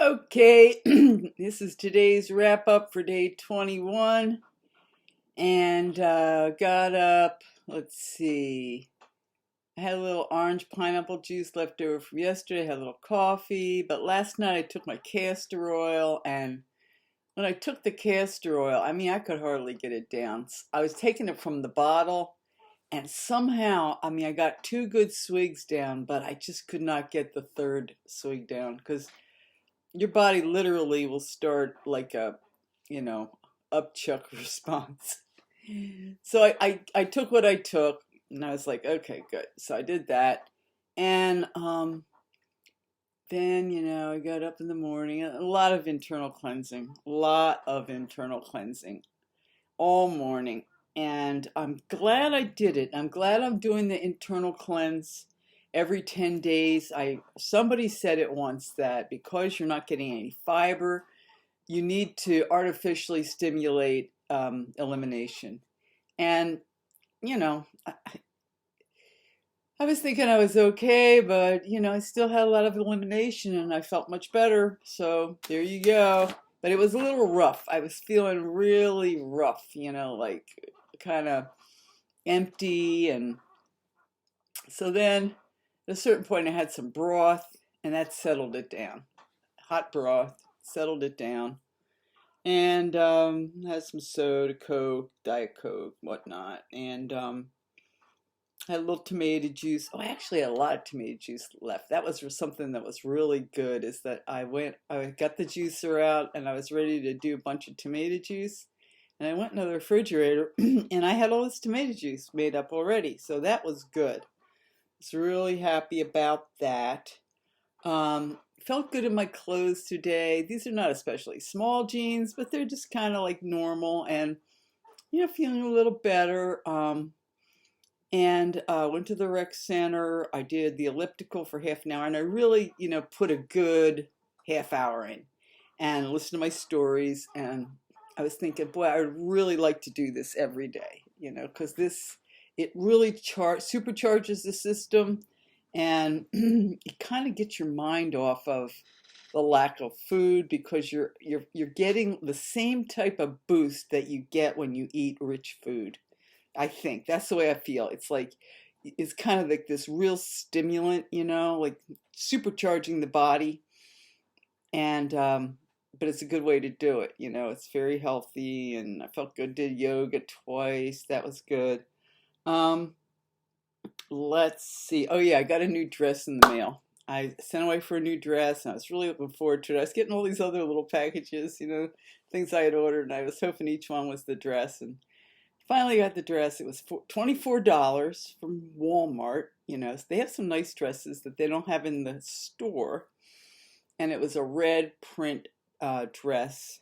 Okay, this is today's wrap up for day 21. And got up, let's see. I had a little orange pineapple juice left over from yesterday, had a little coffee. But last night I took my castor oil, and when I took the castor oil, I mean, I could hardly get it down. I was taking it from the bottle, and somehow, I mean, I got two good swigs down, but I just could not get the third swig down because your body literally will start like a, you know, upchuck response. So I took what I took, and I was like, okay, good. So I did that. And then, I got up in the morning, a lot of internal cleansing, all morning. And I'm glad I did it. I'm glad I'm doing the internal cleanse every 10 days. Somebody said it once that because you're not getting any fiber, you need to artificially stimulate elimination. And, you know, I was thinking I was okay, but, I still had a lot of elimination and I felt much better. So there you go. But it was a little rough. I was feeling really rough, like kind of empty. And so then at a certain point, I had some broth and that settled it down. Hot broth settled it down. And had some soda, Coke, Diet Coke, whatnot. And had a little tomato juice. Oh, I actually had a lot of tomato juice left. That was something that was really good, is that I got the juicer out and I was ready to do a bunch of tomato juice. And I went into the refrigerator and I had all this tomato juice made up already. So that was good. I was really happy about that. Felt good in my clothes today. These are not especially small jeans, but they're just kind of like normal, and feeling a little better. And went to the rec center. I did the elliptical for half an hour, and I really, put a good half hour in and listened to my stories. And I was thinking, boy, I would really like to do this every day, because it really supercharges the system, and it kind of gets your mind off of the lack of food, because you're getting the same type of boost that you get when you eat rich food. I think that's the way I feel. It's kind of like this real stimulant, like supercharging the body. And but it's a good way to do it. It's very healthy, and I felt good. Did yoga twice. That was good. Um, let's see. Oh yeah, I got a new dress in the mail. I sent away for a new dress, and I was really looking forward to it. I was getting all these other little packages, things I had ordered, and I was hoping each one was the dress. And finally got the dress. It was $24 from Walmart. So they have some nice dresses that they don't have in the store. And it was a red print dress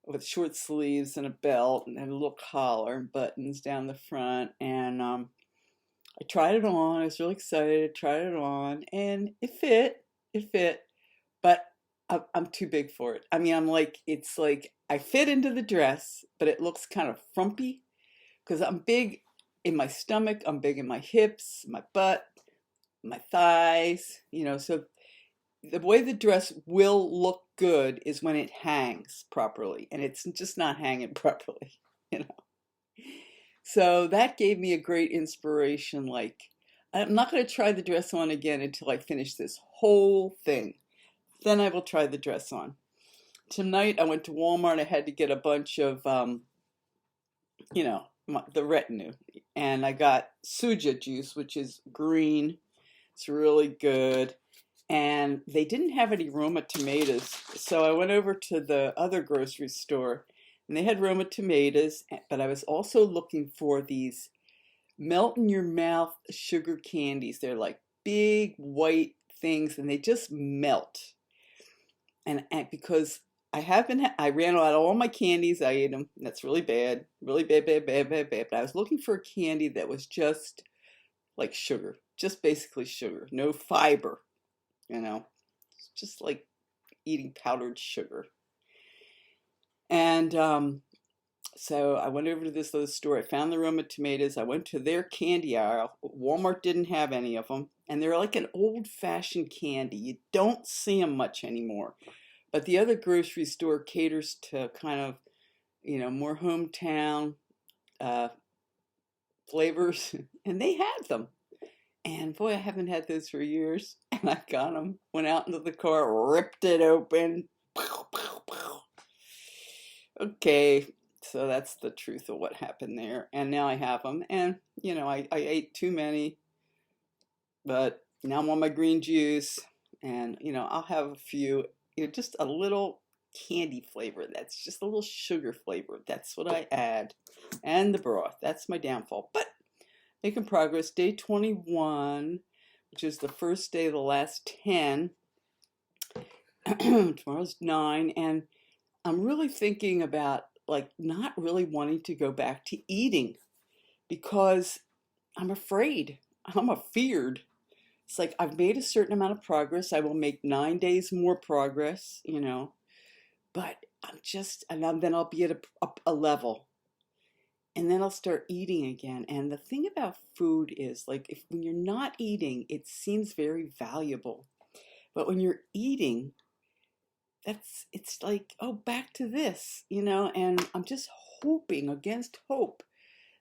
with short sleeves and a belt and a little collar and buttons down the front. And I tried it on. I was really excited. Tried it on, and it fit. It fit, but I'm too big for it. I mean, it's like I fit into the dress, but it looks kind of frumpy because I'm big in my stomach, I'm big in my hips, my butt, my thighs, so the way the dress will look good is when it hangs properly, and it's just not hanging properly, you know. So that gave me a great inspiration. Like, I'm not going to try the dress on again until I finish this whole thing. Then I will try the dress on. Tonight I went to Walmart. I had to get a bunch of, the retinue. And I got suja juice, which is green. It's really good. And they didn't have any Roma tomatoes. So I went over to the other grocery store, and they had Roma tomatoes, but I was also looking for these melt in your mouth sugar candies. They're like big white things, and they just melt. And because I ran out of all my candies. I ate them. That's really bad, really bad, bad, bad, bad, bad. But I was looking for a candy that was just like sugar, just basically sugar, no fiber. It's just like eating powdered sugar. And so I went over to this little store. I found the Roma tomatoes. I went to their candy aisle. Walmart didn't have any of them, and they're like an old-fashioned candy. You don't see them much anymore. But the other grocery store caters to kind of, more hometown uh, flavors, and they have them. And boy, I haven't had those for years. And I got them, went out into the car, ripped it open. Pow, pow, pow. Okay, so that's the truth of what happened there. And now I have them. And, I ate too many, but now I'm on my green juice. And, I'll have a few, just a little candy flavor. That's just a little sugar flavor. That's what I add. And the broth. That's my downfall. But making progress. Day 21, which is the first day of the last 10. Tomorrow's 9. And I'm really thinking about like not really wanting to go back to eating because I'm afraid. I'm afeared. It's like I've made a certain amount of progress. I will make 9 days more progress, but then I'll be at a level. And then I'll start eating again. And the thing about food is like when you're not eating, it seems very valuable. But when you're eating, it's like, oh, back to this, and I'm just hoping against hope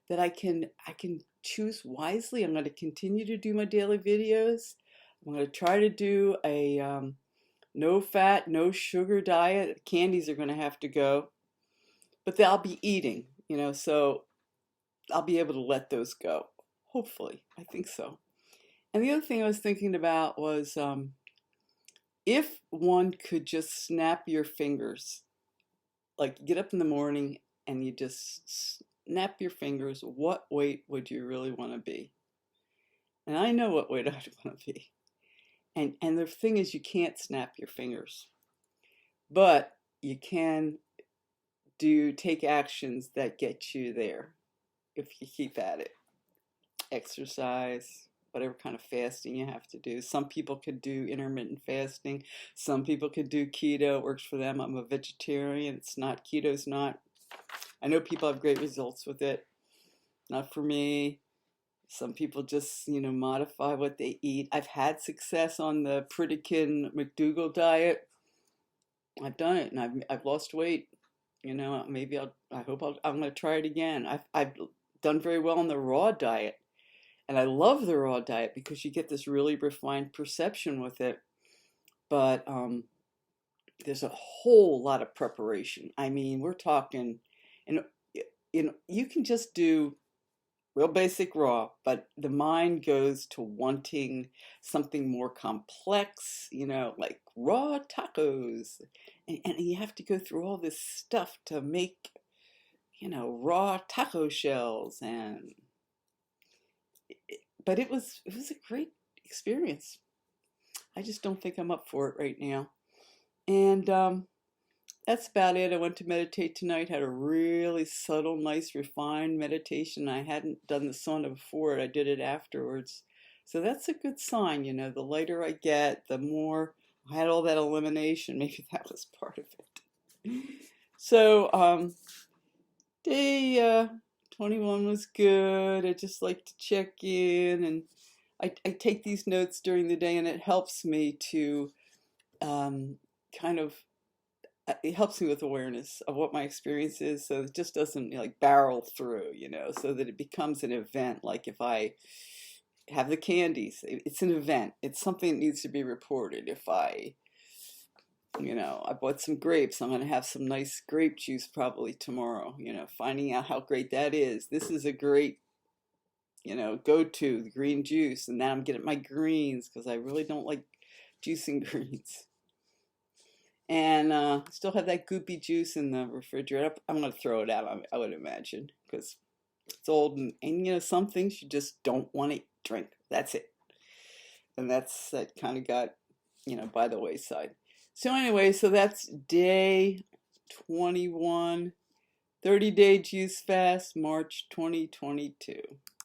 that I can choose wisely. I'm going to continue to do my daily videos. I'm going to try to do a no fat, no sugar diet. Candies are going to have to go, but I'll be eating, so I'll be able to let those go. Hopefully, I think so. And the other thing I was thinking about was if one could just snap your fingers, like get up in the morning and you just snap your fingers, what weight would you really want to be? And I know what weight I'd want to be. And the thing is, you can't snap your fingers, but you can take actions that get you there if you keep at it. Exercise, whatever kind of fasting you have to do. Some people could do intermittent fasting. Some people could do keto. It works for them. I'm a vegetarian. Keto's not. I know people have great results with it. Not for me. Some people just, modify what they eat. I've had success on the Pritikin McDougall diet. I've done it and I've lost weight. Maybe I'm going to try it again. I've done very well on the raw diet. And I love the raw diet because you get this really refined perception with it. But there's a whole lot of preparation. I mean, we're talking, and you can just do real basic raw, but the mind goes to wanting something more complex, like raw tacos. And you have to go through all this stuff to make, raw taco shells but it was a great experience. I just don't think I'm up for it right now. And that's about it. I went to meditate tonight, had a really subtle, nice, refined meditation. I hadn't done the sauna before, I did it afterwards. So that's a good sign, the lighter I get, the more I had all that elimination. Maybe that was part of it. So day 21 was good. I just like to check in, and I take these notes during the day, and it helps me to it helps me with awareness of what my experience is, so it just doesn't like barrel through, so that it becomes an event. Like if I have the candies, it's an event. It's something that needs to be reported. If I bought some grapes. I'm going to have some nice grape juice probably tomorrow, finding out how great that is. This is a great, go-to, the green juice. And now I'm getting my greens because I really don't like juicing greens. And still have that goopy juice in the refrigerator. I'm going to throw it out, I would imagine, because it's old. And some things you just don't want to drink. That's it. And that kind of got, by the wayside. So anyway, so that's day 21, 30-day juice fast, March 2022.